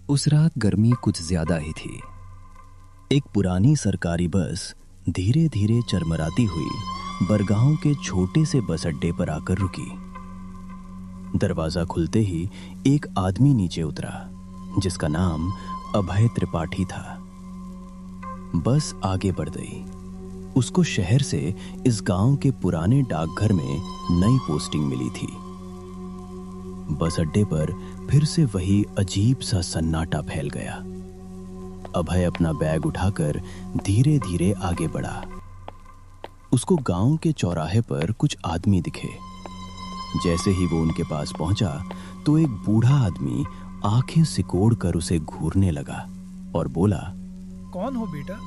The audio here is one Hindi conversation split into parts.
उस रात गर्मी कुछ ज्यादा ही थी। एक पुरानी सरकारी बस धीरे धीरे चरमराती हुई बरगांव के छोटे से बस अड्डे पर आकर रुकी। दरवाजा खुलते ही एक आदमी नीचे उतरा जिसका नाम अभय त्रिपाठी था। बस आगे बढ़ गई। उसको शहर से इस गांव के पुराने डाकघर में नई पोस्टिंग मिली थी। बस अड्डे पर फिर से वही अजीब सा सन्नाटा फैल गया। अभय अपना बैग उठाकर धीरे धीरे आगे बढ़ा। उसको गांव के चौराहे पर कुछ आदमी दिखे। जैसे ही वो उनके पास पहुंचा तो एक बूढ़ा आदमी आंखें सिकोड़ कर उसे घूरने लगा और बोला, कौन हो बेटा?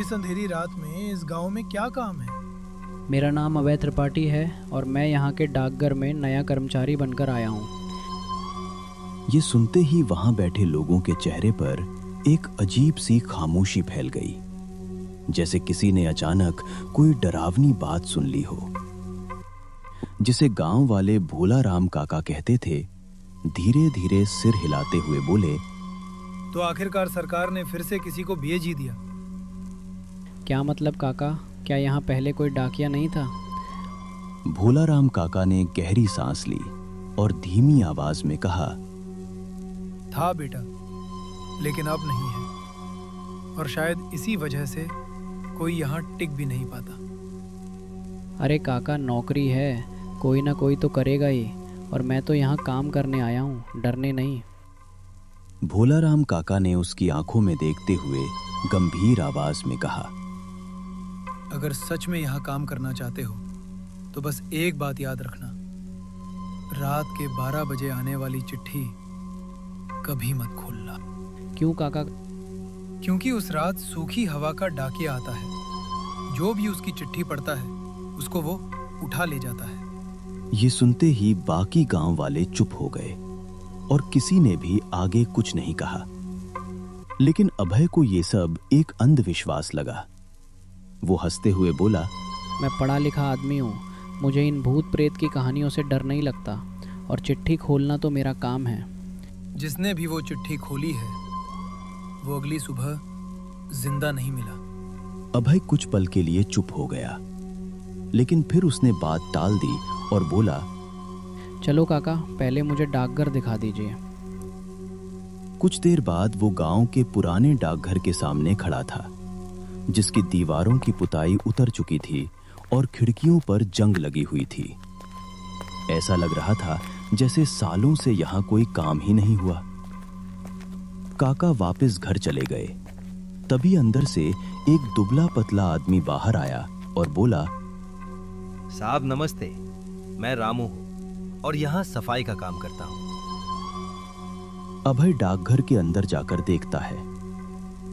इस अंधेरी रात में इस गांव में क्या काम है? मेरा नाम अभय त्रिपाठी है और मैं यहाँ के डाकघर में नया कर्मचारी बनकर आया हूँ। ये सुनते ही वहां बैठे लोगों के चेहरे पर एक अजीब सी खामोशी फैल गई, जैसे किसी ने अचानक कोई डरावनी बात सुन ली हो। जिसे गांव वाले भोला राम काका कहते थे, धीरे धीरे सिर हिलाते हुए बोले, तो आखिरकार सरकार ने फिर से किसी को भेज ही दिया। क्या मतलब काका? क्या यहाँ पहले कोई डाकिया नहीं था? भोला राम काका ने गहरी सांस ली और धीमी आवाज में कहा, था बेटा, लेकिन अब नहीं है और शायद इसी वजह से कोई यहाँ टिक भी नहीं पाता। अरे काका, नौकरी है, कोई ना कोई तो करेगा ही, और मैं तो यहाँ काम करने आया हूँ, डरने नहीं। भोला राम काका ने उसकी आंखों में देखते हुए गंभीर आवाज में कहा, अगर सच में यहाँ काम करना चाहते हो तो बस एक बात याद रखना, रात के 12 बजे आने वाली चिट्ठी कभी मत खोलना। क्यों काका? क्योंकि उस रात सूखी हवा का डाकिया आता है। जो भी उसकी चिट्ठी पढ़ता है उसको वो उठा ले जाता है। ये सुनते ही बाकी गांव वाले चुप हो गए और किसी ने भी आगे कुछ नहीं कहा। लेकिन अभय को ये सब एक अंधविश्वास लगा। वो हंसते हुए बोला, मैं पढ़ा लिखा आदमी हूँ, मुझे इन भूत प्रेत की कहानियों से डर नहीं लगता, और चिट्ठी खोलना तो मेरा काम है। जिसने भी वो चिट्ठी खोली है वो अगली सुबह जिंदा नहीं मिला। अभय कुछ पल के लिए चुप हो गया, लेकिन फिर उसने बात टाल दी और बोला, चलो काका, पहले मुझे डाकघर दिखा दीजिए। कुछ देर बाद वो गांव के पुराने डाकघर के सामने खड़ा था, जिसकी दीवारों की पुताई उतर चुकी थी और खिड़कियों पर जंग लगी हुई थी। ऐसा लग रहा था जैसे सालों से यहां कोई काम ही नहीं हुआ। काका वापस घर चले गए। तभी अंदर से एक दुबला पतला आदमी बाहर आया और बोला, साहब नमस्ते, मैं रामू हूँ और यहाँ सफाई का काम करता हूँ। अभय डाकघर के अंदर जाकर देखता है।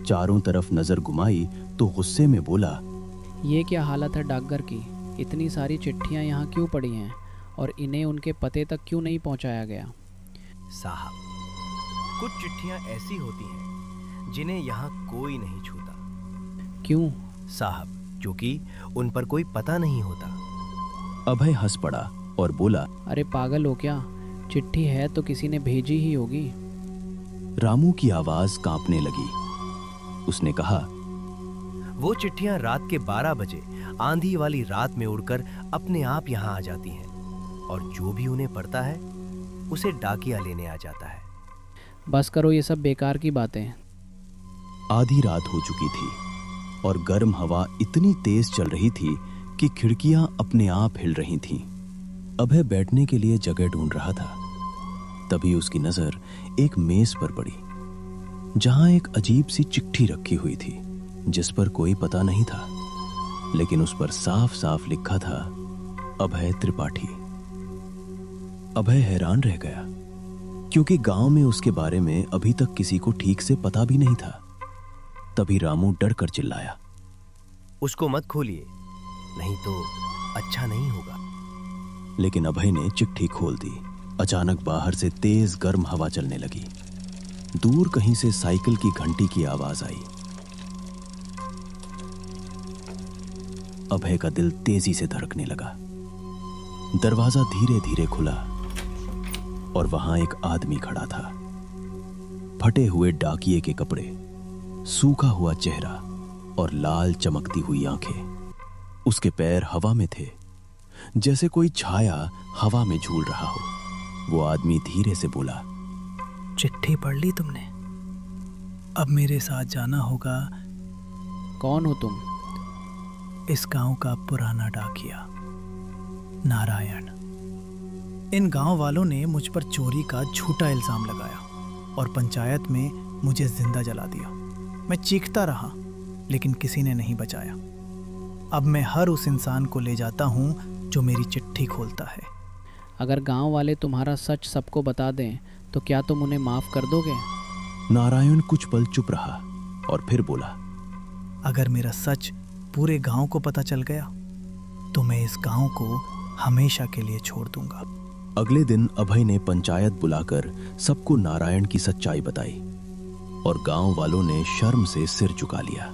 चारों तरफ नजर घुमाई तो गुस्से में बोला, ये क्या हालत है डाकघर की? इतनी सारी चिट्ठियाँ यहाँ क्यों पड़ी हैं और इन्हें उनके पते तक क्यों नहीं पहुँचाया गया? साहब, कुछ चिट्ठियाँ ऐसी होती हैं जिन्हें यहाँ कोई नहीं छूता। क्यों? साहब, क्योंकि उन पर कोई पता नहीं होता। अभय हंस पड़ा और बोला, अरे पागल हो क्या? चिट्ठी है तो किसी ने भेजी ही होगी। रामू की आवाज कांपने लगी। उसने कहा, वो चिट्ठियां रात के 12 बजे आंधी वाली रात में उड़कर अपने आप यहाँ आ जाती हैं और जो भी उन्हें पढ़ता है उसे डाकिया लेने आ जाता है। बस करो ये सब बेकार की बातें। आधी रात हो चुकी थी और गर्म हवा इतनी तेज चल रही थी कि खिड़कियां अपने आप हिल रही थीं। अभय बैठने के लिए जगह ढूंढ रहा था। तभी उसकी नजर एक मेज पर पड़ी, जहां एक अजीब सी चिट्ठी रखी हुई थी, जिस पर कोई पता नहीं था, लेकिन उस पर साफ साफ लिखा था, अभय त्रिपाठी। अभय हैरान रह गया, क्योंकि गांव में उसके बारे में अभी तक किसी को ठीक से पता भी नहीं था। तभी रामू डर कर चिल्लाया, उसको मत खोलिए, नहीं तो अच्छा नहीं होगा। लेकिन अभय ने चिट्ठी खोल दी। अचानक बाहर से तेज गर्म हवा चलने लगी। दूर कहीं से साइकिल की घंटी की आवाज आई। अभय का दिल तेजी से धड़कने लगा। दरवाजा धीरे धीरे खुला और वहां एक आदमी खड़ा था। फटे हुए डाकिये के कपड़े, सूखा हुआ चेहरा और लाल चमकती हुई आंखें। उसके पैर हवा में थे, जैसे कोई छाया हवा में झूल रहा हो। वो आदमी धीरे से बोला, चिट्ठी पढ़ ली तुमने? अब मेरे साथ जाना होगा। कौन हो तुम? इस गांव का पुराना डाकिया नारायण। इन गांव वालों ने मुझ पर चोरी का झूठा इल्जाम लगाया और पंचायत में मुझे जिंदा जला दिया। मैं चीखता रहा लेकिन किसी ने नहीं बचाया। अब मैं हर उस इंसान को ले जाता हूँ जो मेरी चिट्ठी खोलता है। अगर गांव वाले तुम्हारा सच सबको बता दें तो क्या तुम उन्हें माफ कर दोगे? नारायण कुछ पल चुप रहा और फिर बोला, अगर मेरा सच पूरे गांव को पता चल गया तो मैं इस गांव को हमेशा के लिए छोड़ दूंगा। अगले दिन अभय ने पंचायत बुलाकर सबको नारायण की सच्चाई बताई और गांव वालों ने शर्म से सिर झुका लिया।